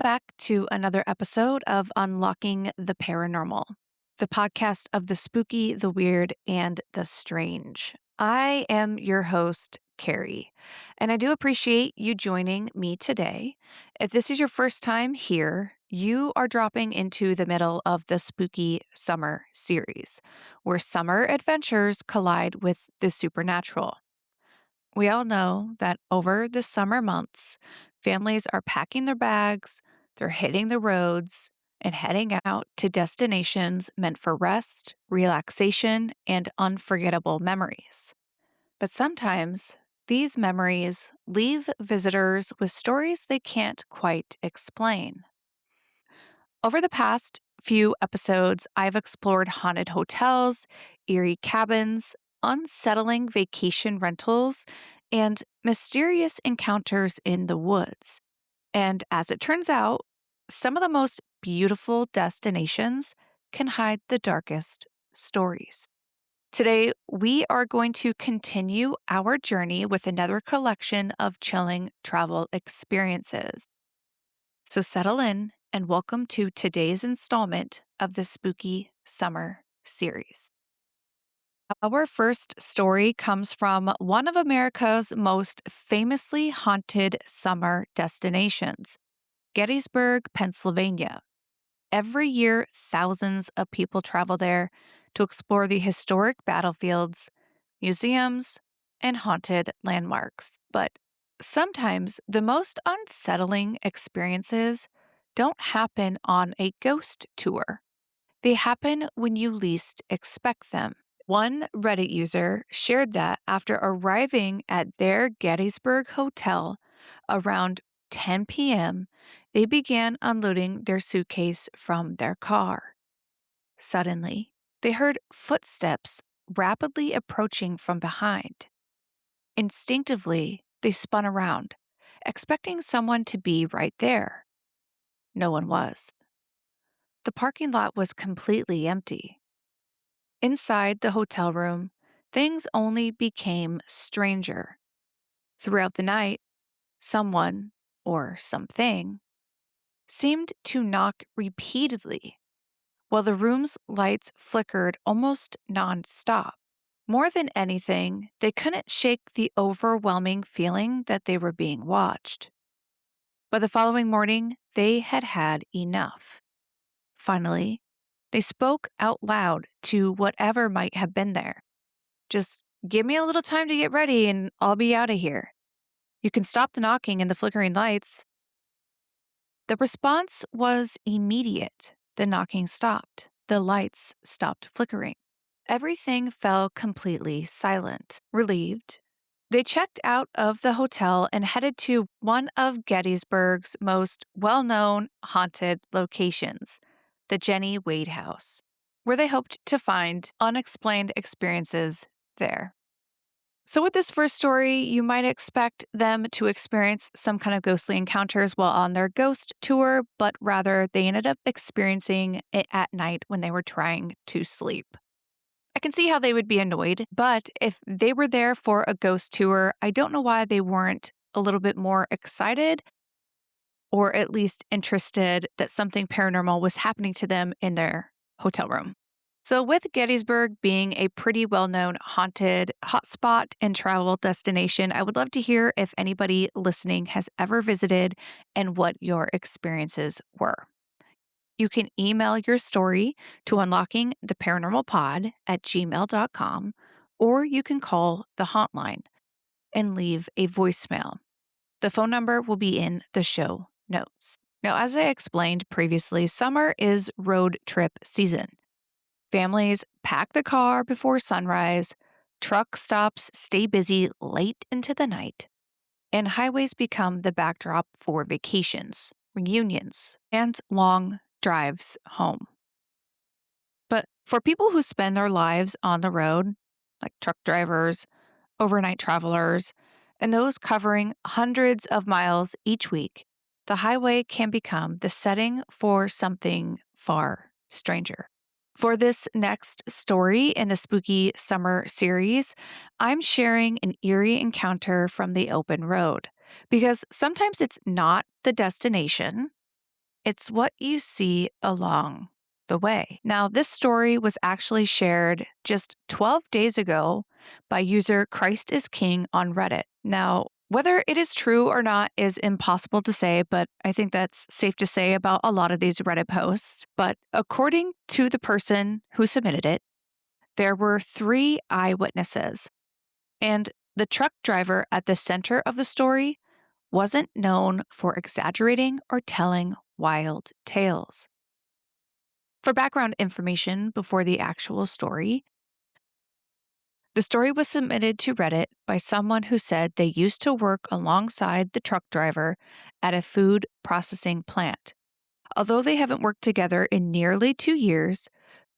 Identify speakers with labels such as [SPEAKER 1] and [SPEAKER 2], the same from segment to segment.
[SPEAKER 1] back to another episode of Unlocking the Paranormal, the podcast of the spooky, the weird, and the strange. I am your host, Carrie, and I do appreciate you joining me today. If this is your first time here, you are dropping into the middle of the spooky summer series, where summer adventures collide with the supernatural. We all know that over the summer months, families are packing their bags, they're hitting the roads, and heading out to destinations meant for rest, relaxation, and unforgettable memories. But sometimes these memories leave visitors with stories they can't quite explain. Over the past few episodes, I've explored haunted hotels, eerie cabins, unsettling vacation rentals, and mysterious encounters in the woods. And as it turns out, some of the most beautiful destinations can hide the darkest stories. Today, we are going to continue our journey with another collection of chilling travel experiences. So settle in and welcome to today's installment of the Spooky Summer series. Our first story comes from one of America's most famously haunted summer destinations, Gettysburg, Pennsylvania. Every year, thousands of people travel there to explore the historic battlefields, museums, and haunted landmarks. But sometimes the most unsettling experiences don't happen on a ghost tour. They happen when you least expect them. One Reddit user shared that after arriving at their Gettysburg hotel around 10 p.m., they began unloading their suitcase from their car. Suddenly, they heard footsteps rapidly approaching from behind. Instinctively, they spun around, expecting someone to be right there. No one was. The parking lot was completely empty. Inside the hotel room, things only became stranger. Throughout the night, someone, or something, seemed to knock repeatedly, while the room's lights flickered almost nonstop. More than anything, they couldn't shake the overwhelming feeling that they were being watched. By the following morning, they had had enough. Finally, they spoke out loud to whatever might have been there. Just give me a little time to get ready and I'll be out of here. You can stop the knocking and the flickering lights. The response was immediate. The knocking stopped. The lights stopped flickering. Everything fell completely silent. Relieved, they checked out of the hotel and headed to one of Gettysburg's most well-known haunted locations, the Jenny Wade House, where they hoped to find unexplained experiences there. So, with this first story, you might expect them to experience some kind of ghostly encounters while on their ghost tour, but rather they ended up experiencing it at night when they were trying to sleep. I can see how they would be annoyed, but if they were there for a ghost tour, I don't know why they weren't a little bit more excited or at least interested that something paranormal was happening to them in their hotel room. So, with Gettysburg being a pretty well known haunted hotspot and travel destination, I would love to hear if anybody listening has ever visited and what your experiences were. You can email your story to unlockingtheparanormalpod@gmail.com, or you can call the hotline and leave a voicemail. The phone number will be in the show notes. Now, as I explained previously, summer is road trip season. Families pack the car before sunrise, truck stops stay busy late into the night, and highways become the backdrop for vacations, reunions, and long drives home. But for people who spend their lives on the road, like truck drivers, overnight travelers, and those covering hundreds of miles each week, the highway can become the setting for something far stranger. For this next story in the Spooky Summer series, I'm sharing an eerie encounter from the open road because sometimes it's not the destination, It's what you see along the way. Now, this story was actually shared just 12 days ago by user Christ is King on Reddit. Now, whether it is true or not is impossible to say, but I think that's safe to say about a lot of these Reddit posts. But according to the person who submitted it, there were 3 eyewitnesses, and the truck driver at the center of the story wasn't known for exaggerating or telling wild tales. For background information before the actual story, the story was submitted to Reddit by someone who said they used to work alongside the truck driver at a food processing plant. Although they haven't worked together in nearly 2 years,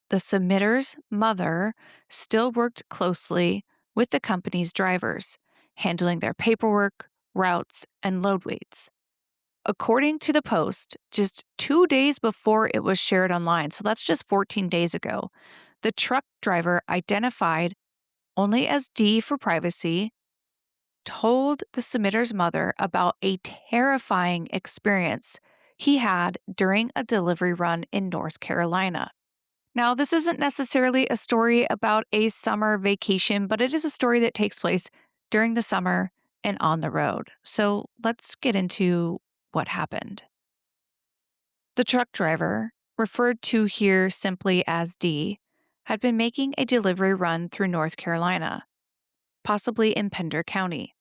[SPEAKER 1] the submitter's mother still worked closely with the company's drivers, handling their paperwork, routes, and load weights. According to the post, just 2 days before it was shared online, so that's just 14 days ago, the truck driver, identified only as D for privacy, told the submitter's mother about a terrifying experience he had during a delivery run in North Carolina. Now, this isn't necessarily a story about a summer vacation, but it is a story that takes place during the summer and on the road. So let's get into what happened. The truck driver, referred to here simply as D, had been making a delivery run through North Carolina, possibly in Pender County.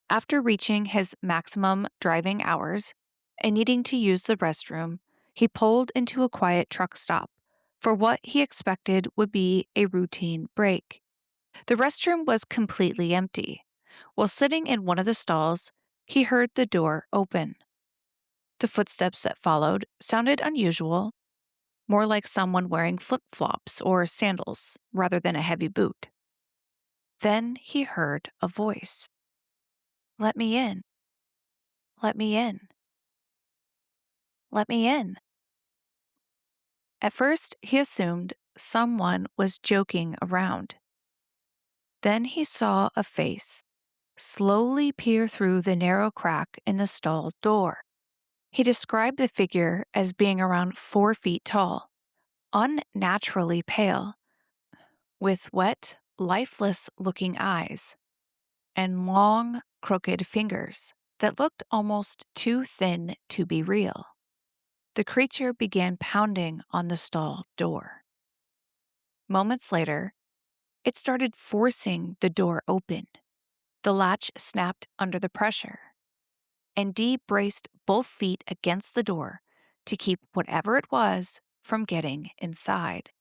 [SPEAKER 1] After reaching his maximum driving hours and needing to use the restroom, he pulled into a quiet truck stop for what he expected would be a routine break. The restroom was completely empty. While sitting in one of the stalls, he heard the door open. The footsteps that followed sounded unusual, more like someone wearing flip-flops or sandals rather than a heavy boot. Then he heard a voice. "Let me in. Let me in. Let me in." At first, he assumed someone was joking around. Then he saw a face slowly peer through the narrow crack in the stall door. He described the figure as being around 4 feet tall, unnaturally pale, with wet, lifeless-looking eyes, and long, crooked fingers that looked almost too thin to be real. The creature began pounding on the stall door. Moments later, it started forcing the door open. The latch snapped under the pressure, and Dee braced both feet against the door to keep whatever it was from getting inside.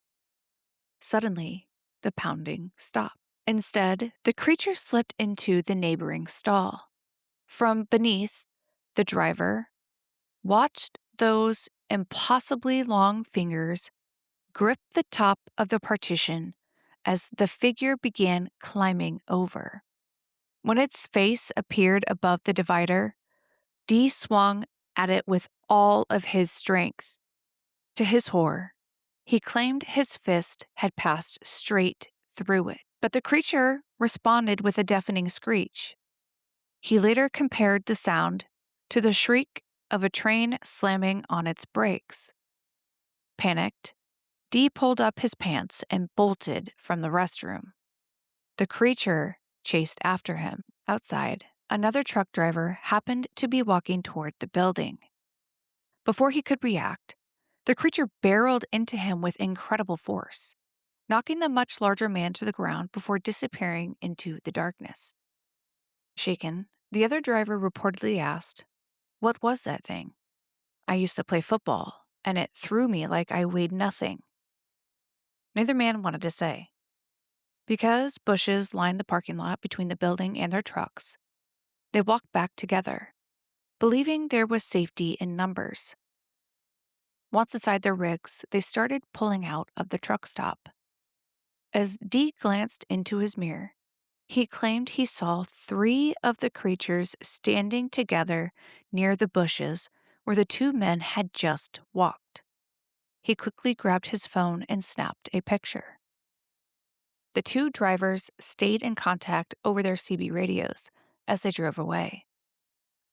[SPEAKER 1] Suddenly, the pounding stopped. Instead, the creature slipped into the neighboring stall. From beneath, the driver watched those impossibly long fingers grip the top of the partition as the figure began climbing over. When its face appeared above the divider, Dee swung at it with all of his strength. To his horror, he claimed his fist had passed straight through it, but the creature responded with a deafening screech. He later compared the sound to the shriek of a train slamming on its brakes. Panicked, Dee pulled up his pants and bolted from the restroom. The creature chased after him. Outside, another truck driver happened to be walking toward the building. Before he could react, the creature barreled into him with incredible force, knocking the much larger man to the ground before disappearing into the darkness. Shaken, the other driver reportedly asked, "What was that thing? I used to play football, and it threw me like I weighed nothing." Neither man wanted to say. Because bushes lined the parking lot between the building and their trucks, they walked back together, believing there was safety in numbers. Once inside their rigs, they started pulling out of the truck stop. As Dee glanced into his mirror, he claimed he saw 3 of the creatures standing together near the bushes where the 2 men had just walked. He quickly grabbed his phone and snapped a picture. The 2 drivers stayed in contact over their CB radios as they drove away.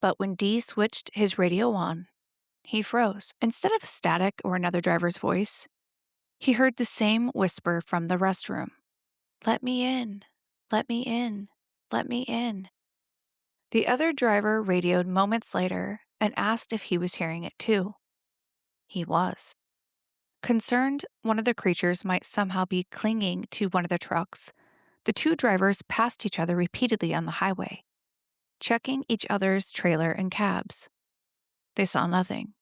[SPEAKER 1] But when Dee switched his radio on, he froze. Instead of static or another driver's voice, he heard the same whisper from the restroom. Let me in. Let me in. Let me in. The other driver radioed moments later and asked if he was hearing it too. He was. Concerned one of the creatures might somehow be clinging to one of the trucks, the two drivers passed each other repeatedly on the highway, checking each other's trailer and cabs. They saw nothing.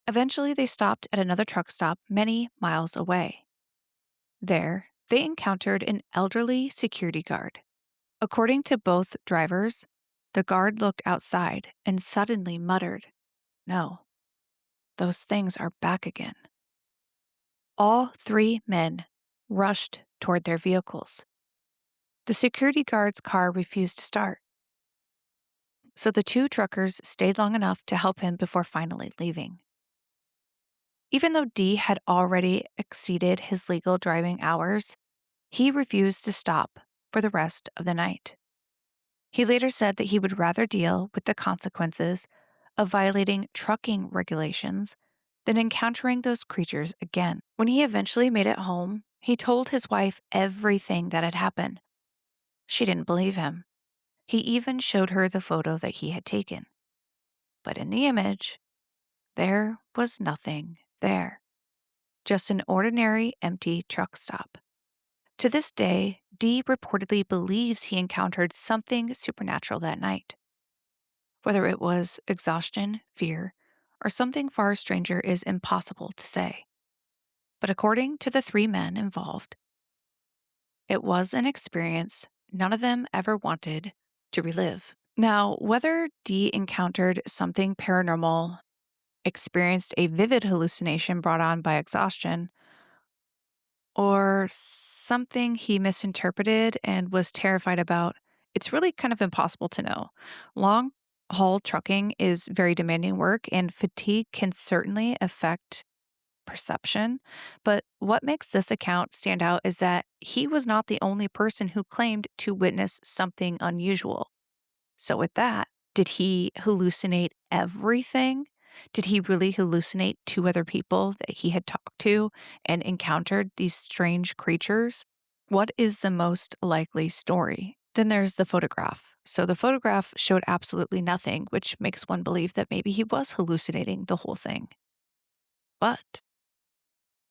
[SPEAKER 1] Eventually, they stopped at another truck stop many miles away. There, they encountered an elderly security guard. According to both drivers, the guard looked outside and suddenly muttered, "No, those things are back again." All three men rushed toward their vehicles. The security guard's car refused to start, so the two truckers stayed long enough to help him before finally leaving. Even though D had already exceeded his legal driving hours, he refused to stop for the rest of the night. He later said that he would rather deal with the consequences of violating trucking regulations than encountering those creatures again. When he eventually made it home, he told his wife everything that had happened. She didn't believe him. He even showed her the photo that he had taken. But in the image, there was nothing there. Just an ordinary empty truck stop. To this day, Dee reportedly believes he encountered something supernatural that night. Whether it was exhaustion, fear, or something far stranger is impossible to say. But according to the three men involved, it was an experience none of them ever wanted to relive. Now, whether Dee encountered something paranormal, experienced a vivid hallucination brought on by exhaustion, or something he misinterpreted and was terrified about, it's really kind of impossible to know. Long haul trucking is very demanding work, and fatigue can certainly affect perception. But what makes this account stand out is that he was not the only person who claimed to witness something unusual. So, with that, did he hallucinate everything? Did he really hallucinate two other people that he had talked to and encountered these strange creatures? What is the most likely story? Then there's the photograph. So the photograph showed absolutely nothing, which makes one believe that maybe he was hallucinating the whole thing. But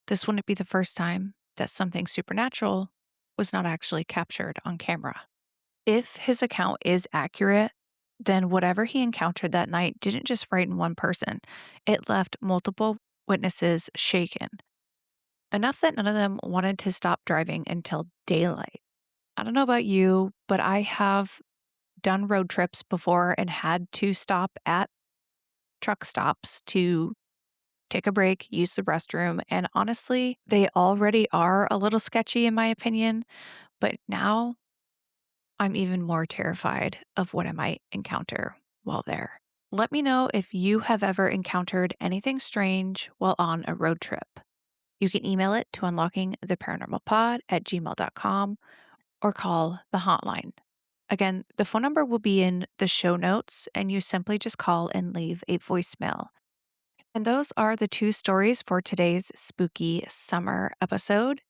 [SPEAKER 1] this wouldn't be the first time that something supernatural was not actually captured on camera. If his account is accurate, then whatever he encountered that night didn't just frighten one person, it left multiple witnesses shaken. Enough that none of them wanted to stop driving until daylight. I don't know about you, but I have done road trips before and had to stop at truck stops to take a break, use the restroom, and honestly, they already are a little sketchy in my opinion, but now I'm even more terrified of what I might encounter while there. Let me know if you have ever encountered anything strange while on a road trip. You can email it to unlockingtheparanormalpod@gmail.com or call the hotline. Again, the phone number will be in the show notes, and you simply just call and leave a voicemail. And those are the two stories for today's spooky summer episode.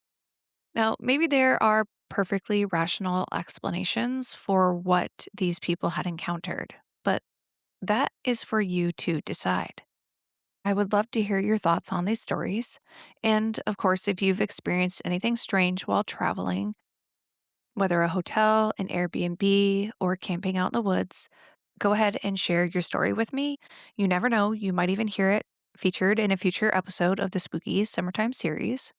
[SPEAKER 1] Now, maybe there are perfectly rational explanations for what these people had encountered, but that is for you to decide. I would love to hear your thoughts on these stories. And of course, if you've experienced anything strange while traveling, whether a hotel, an Airbnb, or camping out in the woods, go ahead and share your story with me. You never know, you might even hear it featured in a future episode of the Spooky Summertime series.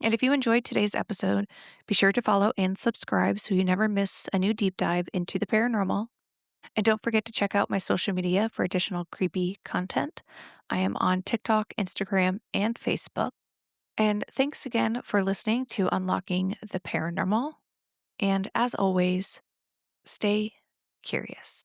[SPEAKER 1] And if you enjoyed today's episode, be sure to follow and subscribe so you never miss a new deep dive into the paranormal. And don't forget to check out my social media for additional creepy content. I am on TikTok, Instagram, and Facebook. And thanks again for listening to Unlocking the Paranormal. And as always, stay curious.